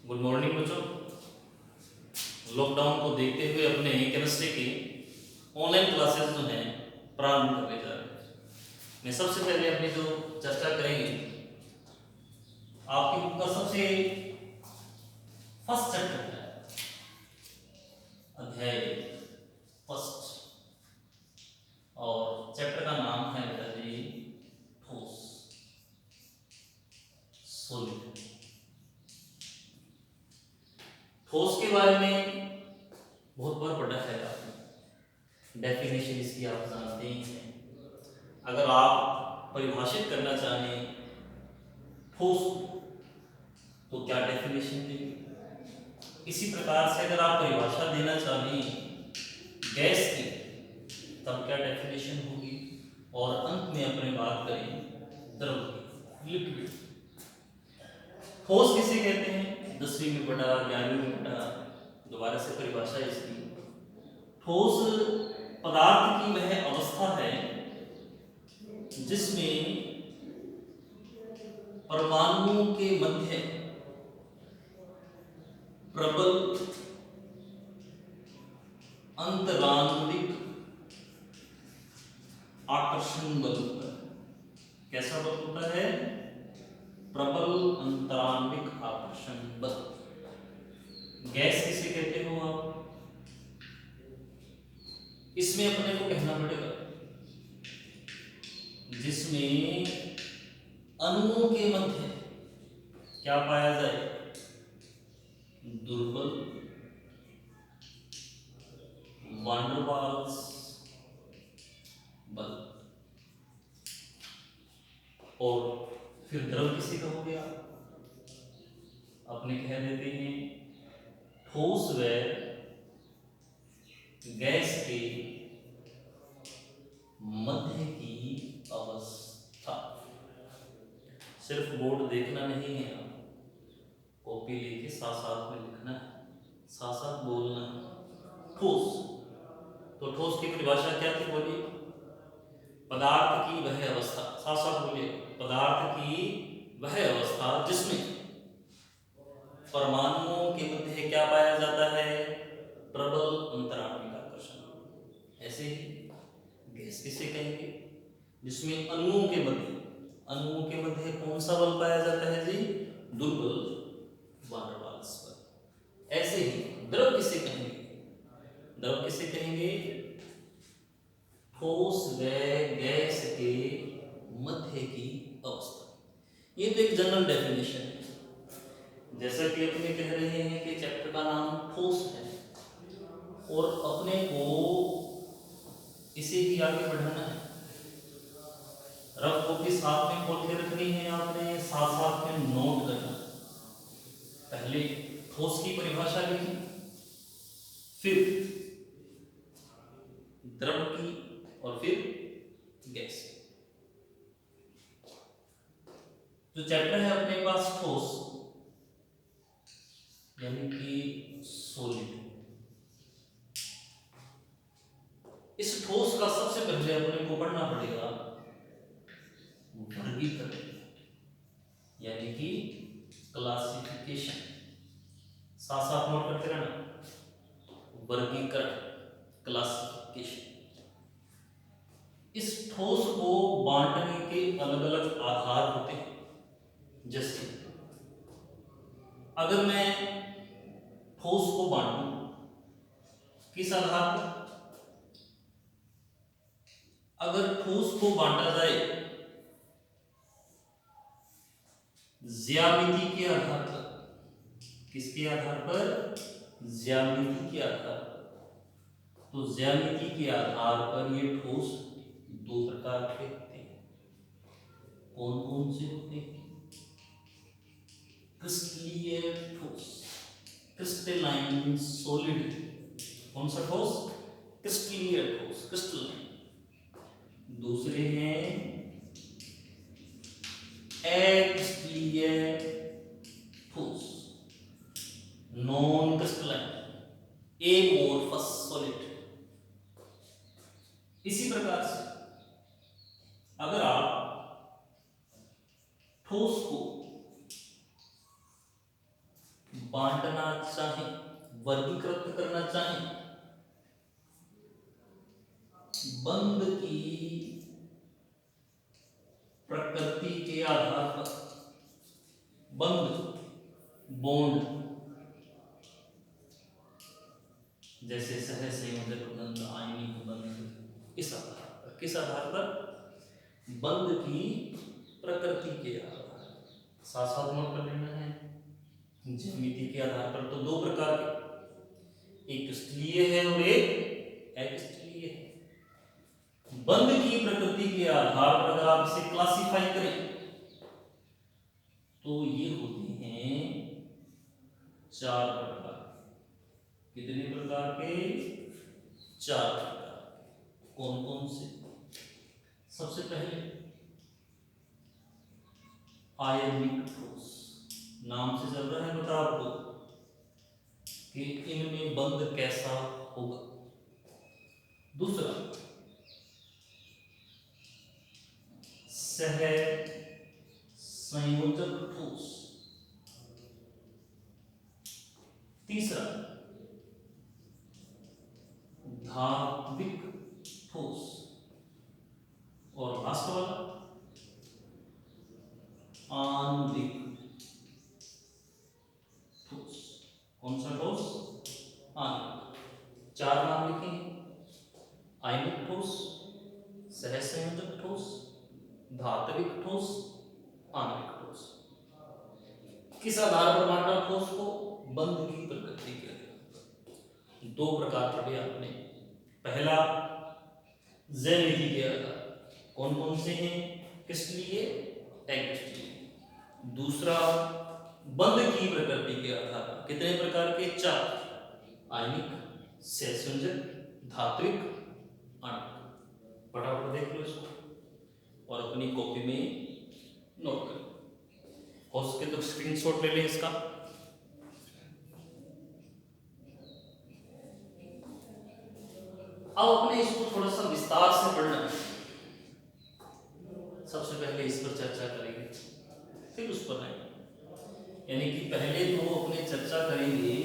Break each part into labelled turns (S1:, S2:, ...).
S1: Good morning बच्चों। Lockdown को देखते हुए अपने केमिस्ट्री की ऑनलाइन क्लासेस जो हैं प्रारंभ करने जा रहे हैं। मैं सबसे पहले अपनी जो चर्चा करेंगे आपकी बुक का सबसे फर्स्ट चैप्टर है, अध्याय फर्स्ट, और चैप्टर का नाम है बेटा जी ठोस, सॉलिड। ठोस के बारे में बहुत बार पढ़ा है आपने, डेफिनेशन इसकी आप जानते ही हैं। अगर आप परिभाषित करना चाहें ठोस तो क्या डेफिनेशन देंगे, इसी प्रकार से अगर आप परिभाषा देना चाहें गैस की तब क्या डेफिनेशन होगी, और अंत में अपने बात करें द्रव की, लिक्विड। ठोस किसे कहते हैं 10वीं में पढ़ा, 11वीं में पढ़ा, दोबारा से परिभाषा इसकी। ठोस पदार्थ की वह अवस्था है जिसमें परमाणुओं के मध्य प्रबल अंतरांतरिक आकर्षण बल होता है। कैसा बल होता है? प्रबल अंतरांतरिक आकर्षण बल। गैस किसे कहते हो आप? इसमें अपने को कहना पड़ेगा जिसमें अणुओं के मध्य क्या पाया जाए? दुर्बल वान डेर वाल्स बल। और फिर द्रव किसे कहोगे आप? अपने कह देते हैं ठोस व गैस के मध्य की अवस्था। सिर्फ बोर्ड देखना नहीं है, कॉपी लेके साथ साथ में लिखना है, साथ साथ बोलना है। ठोस, तो ठोस की परिभाषा क्या थी बोलिए? पदार्थ की वह अवस्था, साथ साथ बोलिए, पदार्थ की वह अवस्था जिसमें परमाणुओं के मध्य क्या पाया जाता है? प्रबल अंतरात्मिक आकर्षण। ऐसे ही गैस किसे कहेंगे? जिसमें अणुओं के मध्य कौन सा बल पाया जाता है जी? दुर्बल वान डेर वाल्स बल। ऐसे ही द्रव किसे कहेंगे? द्रव किसे कहेंगे? ठोस व गैस के मध्य की अवस्था। ये तो एक जनरल डेफिनेशन है। जैसा कि अपने कह रहे हैं कि चैप्टर का नाम ठोस है और अपने को इसे ही आगे बढ़ाना है। रफ कॉपी साथ में खोल के रखनी है आपने, साथ साथ में नोट करना। पहले ठोस की परिभाषा लिखी, फिर द्रव की, और फिर गैस। जो चैप्टर है अपने पास ठोस यानी कि सॉलिड, इस ठोस का सबसे पहले अपने को पढ़ना पड़ेगा वर्गीकरण यानी कि क्लासिफिकेशन। साथ साथ नोट करते रहना, वर्गीकरण, क्लासिफिकेशन। इस ठोस को बांटने के अलग अलग आधार होते हैं। जैसे अगर मैं ठोस को बांटूं किस आधार पर? अगर ठोस को बांटा जाए ज्यामिति के आधार पर, किसके आधार पर? ज्यामिति के आधार पर। तो ज्यामिति के आधार पर ये ठोस दो प्रकार के होते हैं। कौन कौन से होते हैं? क्रिस्टलीय ठोस, क्रिस्टलाइन सॉलिड। कौन सा ठोस? क्रिस्टलीय ठोस, क्रिस्टलाइन। दूसरे हैं अक्रिस्टलीय ठोस, नॉन क्रिस्टलाइन, एमोर्फस सॉलिड। इसी प्रकार से अगर आप ठोस को बांटना चाहें, वर्गीकृत करना चाहें, बंध की प्रकृति के आधार पर, बंध बॉन्ड, जैसे सह संयोजक बंध, आयनिक बंध, इस आधार पर, किस आधार पर? बंध की प्रकृति के आधार पर। साथ साथ नोट कर लेना है, ज्यामिति के आधार पर तो दो प्रकार के, एक क्रिस्टलीय है और एक अक्रिस्टलीय है। बंध की प्रकृति के आधार पर अगर आप इसे क्लासिफाई करें तो ये होते हैं चार प्रकार। कितने प्रकार के? चार प्रकार। कौन कौन से? सबसे पहले आयनिक ठोस, नाम से चल रहा है बता आपको कि इनमें बंध कैसा होगा। दूसरा सह संयोजक ठोस। तीसरा धात्विक ठोस। और लास्ट वाला आणविक ठोस। कौन सा ठोस? आणविक। चार नाम लिखे हैं, आयनिक ठोस, सहसंयोजक ठोस, धात्विक ठोस, आणविक ठोस। किस आधार पर बांटा ठोस को? बंध की प्रकृति के आधार पर। दो प्रकार पढ़े आपने, पहला ज्यामिति के आधार, कौन कौन से हैं? क्रिस्टलीय, अक्रिस्टलीय। दूसरा बंध की प्रकृति के आधार पर, कितने प्रकार के? चार, आयनिक, सहसंयोजक, धात्विक, आणविक। फटाफट देख लो इसको और अपनी कॉपी में नोट करो। हो सके तो स्क्रीनशॉट ले लें इसका। अब अपने इसको थोड़ा सा विस्तार से पढ़ना है। सबसे पहले इस पर चर्चा करेंगे, फिर उस पर आएंगे। यानी कि पहले तो अपने चर्चा करेंगे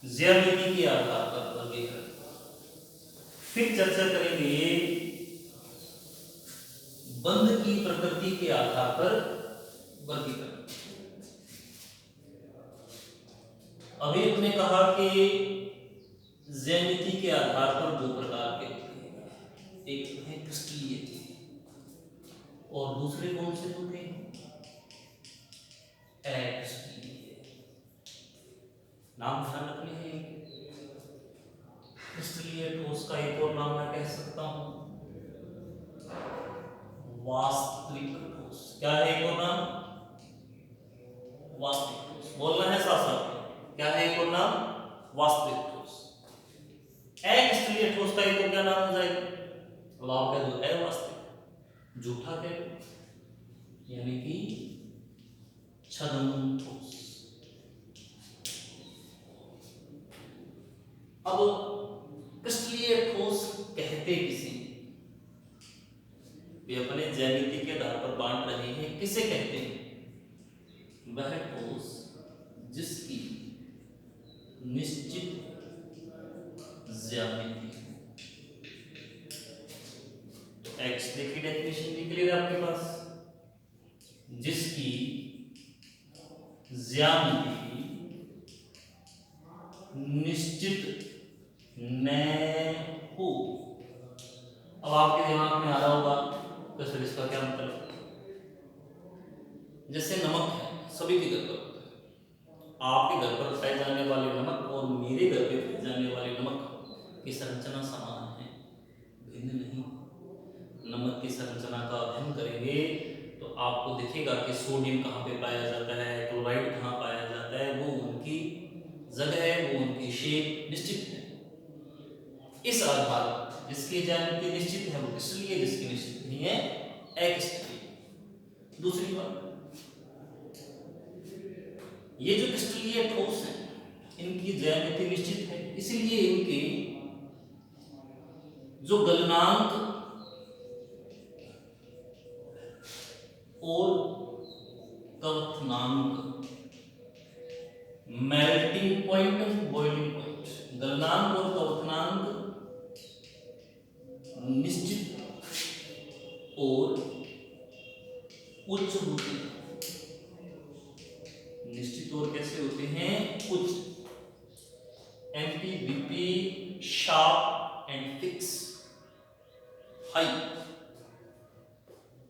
S1: ज्यामिति के आधार पर वर्गीकरण, फिर चर्चा करेंगे बंध की प्रकृति के आधार पर वर्गीकरण। अभी अपने कहा कि ज्यामिति के आधार पर दो प्रकार के होते हैं, एक है क्रिस्टलीय और दूसरे कौन से होते हैं? अक्रिस्टलीय। नाम ध्यान रखने हैं। क्रिस्टलीय ठोस का एक और नाम मैं कह सकता हूं वास्तविक ठोस। क्या है एक और नाम? वास्तविक ठोस। बोलना है साथ साथ, क्या है एक और नाम? वास्तविक ठोस। अक्रिस्टलीय ठोस का एक और क्या नाम हो जाएगा? अब आप कह दो अवास्तविक, झूठा कह दो, यानी कि छद्म ठोस। अब क्रिस्टलीय ठोस कहते किसे? वे अपने ज्यामिति के आधार पर बांट रहे हैं, किसे कहते हैं? वह ठोस जिसकी निश्चित ज्यामिति। तो एक्स की डेफिनेशन निकलेगा आपके पास, जिसकी ज्यामिति निश्चित न हो। अब आपके दिमाग में आ रहा होगा तो सर इसका क्या मतलब? जैसे नमक है, सभी के घर पर होता है। आपके घर पर पाए जाने वाले नमक और मेरे घर पे पाए जाने वाले नमक की संरचना समान है, भिन्न नहीं। नमक की संरचना का अध्ययन करेंगे तो आपको दिखेगा कि सोडियम कहाँ पे पाया जाता है, क्लोराइड कहाँ पाया जाता है, वो उनकी जगह है, वो उनकी शेप निश्चित है। इस आधार पर जिसकी ज्यामिति निश्चित है वो क्रिस्टलीय, जिसकी निश्चित नहीं है अक्रिस्टलीय। दूसरी बात, ये जो क्रिस्टलीय ठोस है इनकी ज्यामिति निश्चित है, इसीलिए इनके जो गलनांक और कवथनांक मेल्टिंग पॉइंट, बॉइलिंग पॉइंट। गलनांक और क्वथनांक निश्चित और उच्च होते हैं। निश्चित और कैसे होते हैं? उच्च। MP, BP, sharp and fix, high.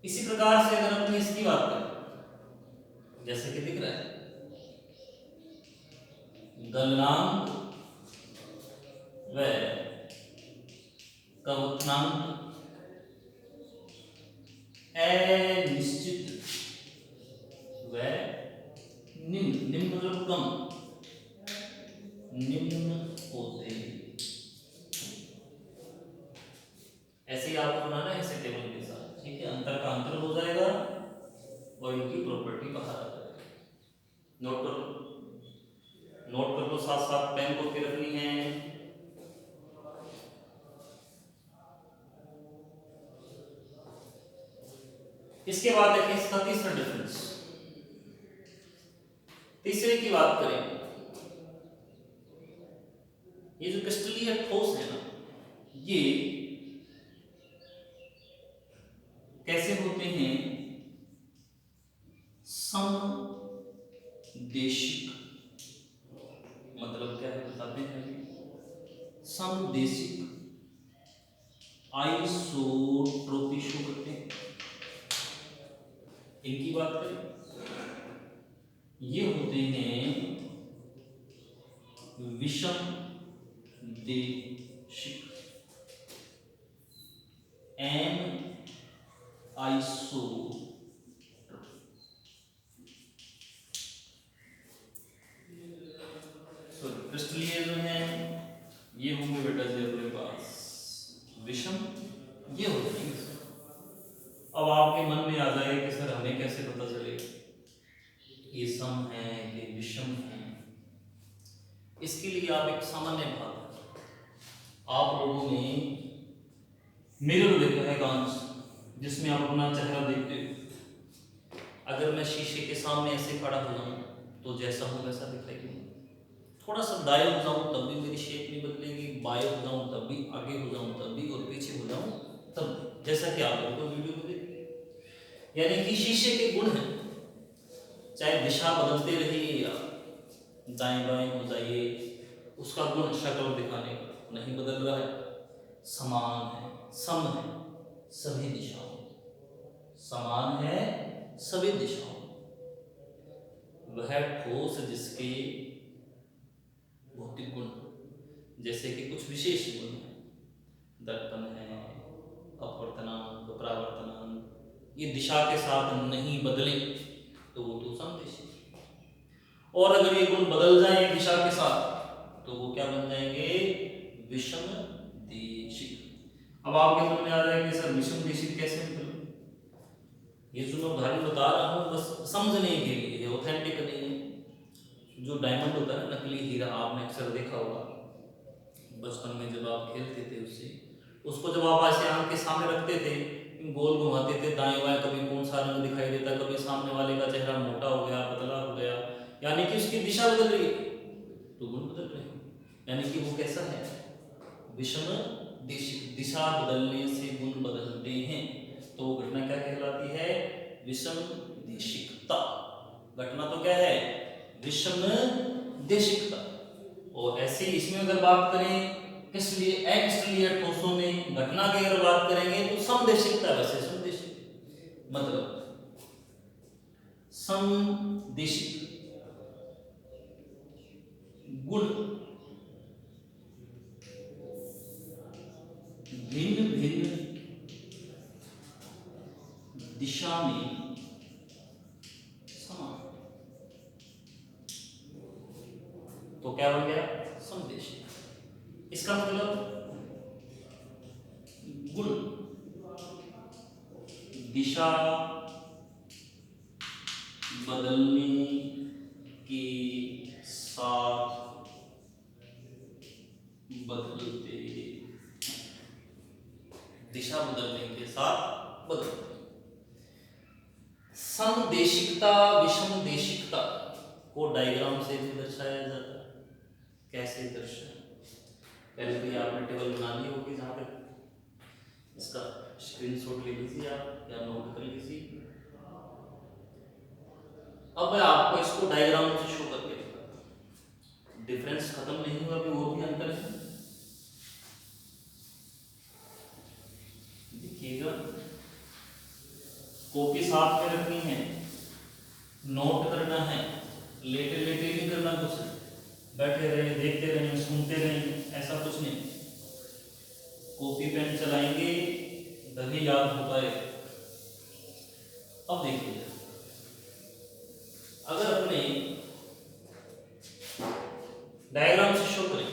S1: इसी प्रकार से अगर अपने इसकी बात करें, जैसे कि दिख रहा है, गलनांक व क्वथनांक अनिश्चित व निम्न। निम्न मतलब कम, निम्न होते हैं। ऐसे ही आपको बनाना है ऐसे टेबल के साथ, ठीक है। अंतर का अंतर हो जाएगा और इनकी प्रॉपर्टी बाहर आ जाएगी। नोट कर लो, नोट कर लो, साथ साथ पेन कॉपी रखनी है। इसके बाद देखिए इसका तीसरा डिफरेंस। तीसरे की बात करें, ये जो क्रिस्टलीय ठोस है ना, ये कैसे होते हैं? समदेशिक। मतलब क्या है बताते हैं अभी। समदेशिक आइसोट्रोपी शो करते हैं। इनकी बात करें, ये होते हैं विषम देशिक, एन आइसो। क्रिस्टलीय जो है ये होंगे बेटा जी अपने पास विषम, ये हो जाएंगे। अब आपके मन में आ जाएगा कि सर हमें कैसे पता चलेगा ये सम है ये विषम है? इसके लिए आप एक सामान्य बात, आप लोगों ने मिरर देखा है, कांच जिसमें आप अपना चेहरा देखते हो। अगर मैं शीशे के सामने ऐसे खड़ा हो जाऊं तो जैसा हूं वैसा दिखाई दूंगा। थोड़ा सा दाएं हो जाऊं तब भी मेरी शेप नहीं बदलेगी, बाएं हो जाऊं तब भी, आगे हो जाऊं तब भी, और पीछे हो जाऊं तब भी, जैसा कि आप लोगों को वीडियो में देख। यानी कि शीशे के गुण हैं, चाहे दिशा बदलते रहिए या दाएं बाएं हो जाइए, उसका गुण शक्ल दिखाने का नहीं बदल रहा है, समान है, सम है सभी दिशाओं, समान है सभी दिशाओं। वह ठोस जिसके भौतिक गुण, जैसे कि कुछ विशेष गुण है, दर्पण है, अपवर्तनांक, परावर्तनांक, ये दिशा के साथ नहीं बदले तो वो तो समदेशी। और अगर ये गुण बदल जाए दिशा के साथ तो वो क्या बन जाएंगे? विषम देशिक। अब आपके मन में आ जाएगा कि सर विषम देशिक कैसे मतलब? ये जो मैं उदाहरण बता रहा हूँ बस समझने के लिए, ऑथेंटिक नहीं है। जो डायमंड होता है ना, नकली हीरा, आपने अक्सर देखा होगा बचपन में जब आप खेलते थे उससे, उसको जब आप ऐसे आंख के सामने रखते थे, गोल घुमाते थे दाएं बाएं, कभी कौन सा रंग दिखाई देता, कभी सामने वाले का चेहरा मोटा हो गया, पतला हो गया, यानी कि उसकी दिशा बदल रही है तो गुण बदल रहे हैं। यानी कि वो कैसा है? विषम देशिक। दिशा बदलने से गुण बदलते हैं तो घटना क्या कहलाती है? विषम देशिकता। घटना तो क्या है? विषम देशिकता। और ऐसे ही इसमें अगर बात करें क्रिस्टलीय अक्रिस्टलीय ठोसों में, घटना की अगर बात करेंगे तो समदेशिकता। वैसे समदेशिक मतलब समदेशिक गुण भिन्न भिन्न दिशा में समान, तो क्या बन गया? समदेशिक। इसका मतलब गुण दिशा बदलने के साथ बदलते, दिशा बदलने के साथ बदलते। समदेशिकता विषम देशिकता को डायग्राम से भी दर्शाया जाता है। कैसे दर्शाया? पहले तो ये आपने टेबल बना ली होगी, जहाँ पे इसका स्क्रीनशॉट ले लीजिए आप या नोट कर लीजिए। अब मैं आपको इसको डायग्राम से शो करके दिखाता हूं। डिफरेंस खत्म नहीं हुआ, अभी वो भी अंतर है। देखिएगा, कॉपी साथ में रखनी है, नोट करना है, लेटे लेटे नहीं करना, कुछ बैठे रहे, देखते रहे, सुनते रहे, ऐसा कुछ नहीं। कॉपी पेन चलाएंगे तभी याद हो पाए। अब देखिए, अगर अपने डायग्राम से शो करें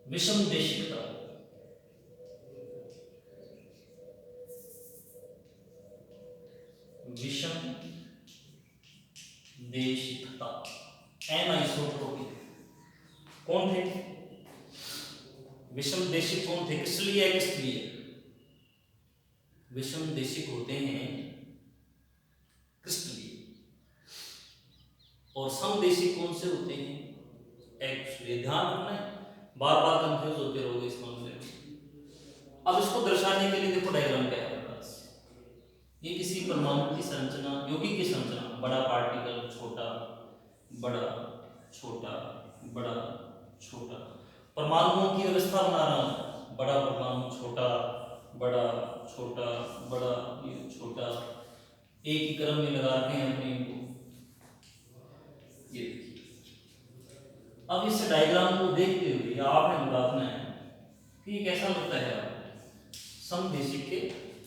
S1: विषम देशिकता, विषम देशिकता, एनआइसोट्रोपी। कौन थे विषम देशिक? कौन थे? किस लिए? किस लिए विषम देशिक होते हैं? किस लिए? और समदेशिक कौन से होते हैं? एक्चुअली ध्यान रखना है, बार बार कंफ्यूज होते रहोगे इस मामले में। अब इसको दर्शाने के लिए देखो डायग्राम क्या है हमारे पास। ये किसी परमाणु की संरचना, यौगिक की संरचना, बड़ा पार्टिकल, छोटा, बड़ा, छोटा, बड़ा, छोटा, परमाणुओं की व्यवस्था बना रहा हूं। बड़ा परमाणु, छोटा, बड़ा, छोटा, बड़ा, ये छोटा, एक ही क्रम में लगा रखे हैं अपने इनको। ये देखिए, अब इस डायग्राम को देखते हुए आपने बताना है कि ये कैसा लगता है आपको। समदेशिक के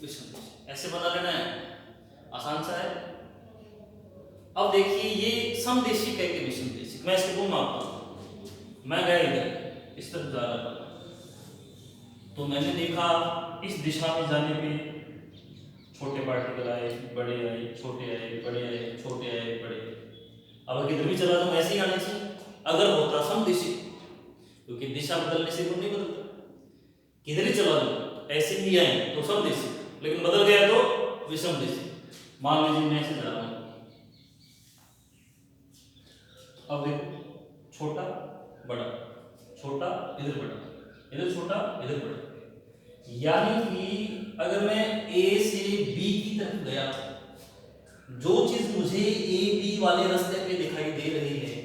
S1: विषम देशिक, ऐसे बना लेना है, आसान सा है। अब देखिए, ये समदेशिक है कि विषम देशिक, मैं इसको मापता हूं। मैं गया इधर, इस तरफ जा रहा था, तो मैंने देखा इस दिशा में जाने पे छोटे पार्टिकल आए, बड़े आए, छोटे आए, बड़े आए, छोटे आए, बड़े। अब किधर भी चला जाऊं ऐसे ही आने चाहिए अगर होता समदेशिक, क्योंकि दिशा बदलने से वो नहीं बदलता। किधर ही चला जाऊं ऐसे ही आए तो समदेशिक, लेकिन बदल गया तो विषम देशिक। मान लीजिए मैं ऐसे जा रहा हूं, अब देखो, छोटा बड़ा, छोटा इधर बड़ा, इधर छोटा इधर बड़ा। यानी कि अगर मैं ए से बी की तरफ गया, जो चीज मुझे ए बी वाले रास्ते पे दिखाई दे रही है,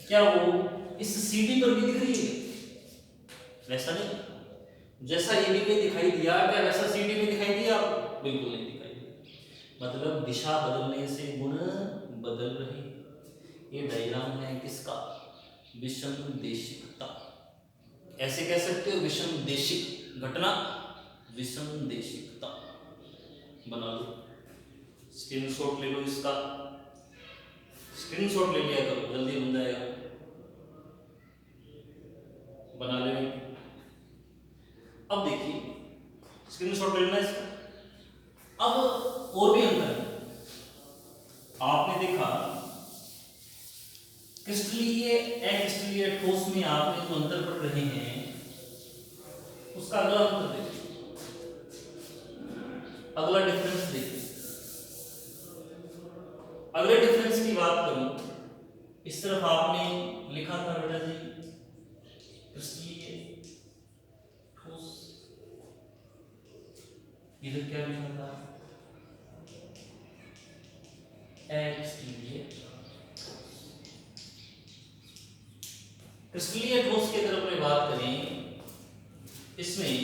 S1: क्या वो इस सीडी पर भी दिख रही है? वैसा नहीं। जैसा ए बी पे दिखाई दिया, क्या वैसा सीडी में दिखाई दिया? बिल्कुल नहीं दिखाई दिया। मतलब दिशा बदलने से गुण बदल रहे। ये डायग्राम है किसका? विषम देशिकता। ऐसे कह सकते हो विषम देशिक घटना, विषम देशिकता। बना लो, स्क्रीनशॉट ले लो इसका, स्क्रीनशॉट ले लिया करो, जल्दी बन जाएगा। बना ले। अब देखिए, स्क्रीनशॉट ले लेना इसका। अब और भी अंतर है। आपने देखा क्रिस्टलीय, अक्रिस्टलीय ठोस में आपने जो अंतर पढ़ रहे हैं, उसका अगला अंतर देखिए, अगला डिफरेंस देखिए। अगले डिफरेंस की बात करूं, इस तरफ आपने लिखा था बेटा जी क्रिस्टलीय ठोस, इधर क्या लिखा था? अक्रिस्टलीय। क्रिस्टलीय ठोस की तरफ में बात करें, इसमें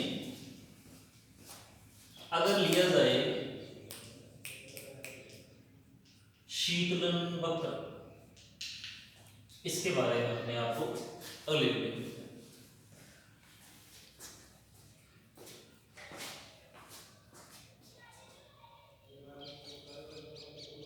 S1: अगर लिया जाए शीतलन वक्र, इसके बारे में अपने आपको अगले वीडियो में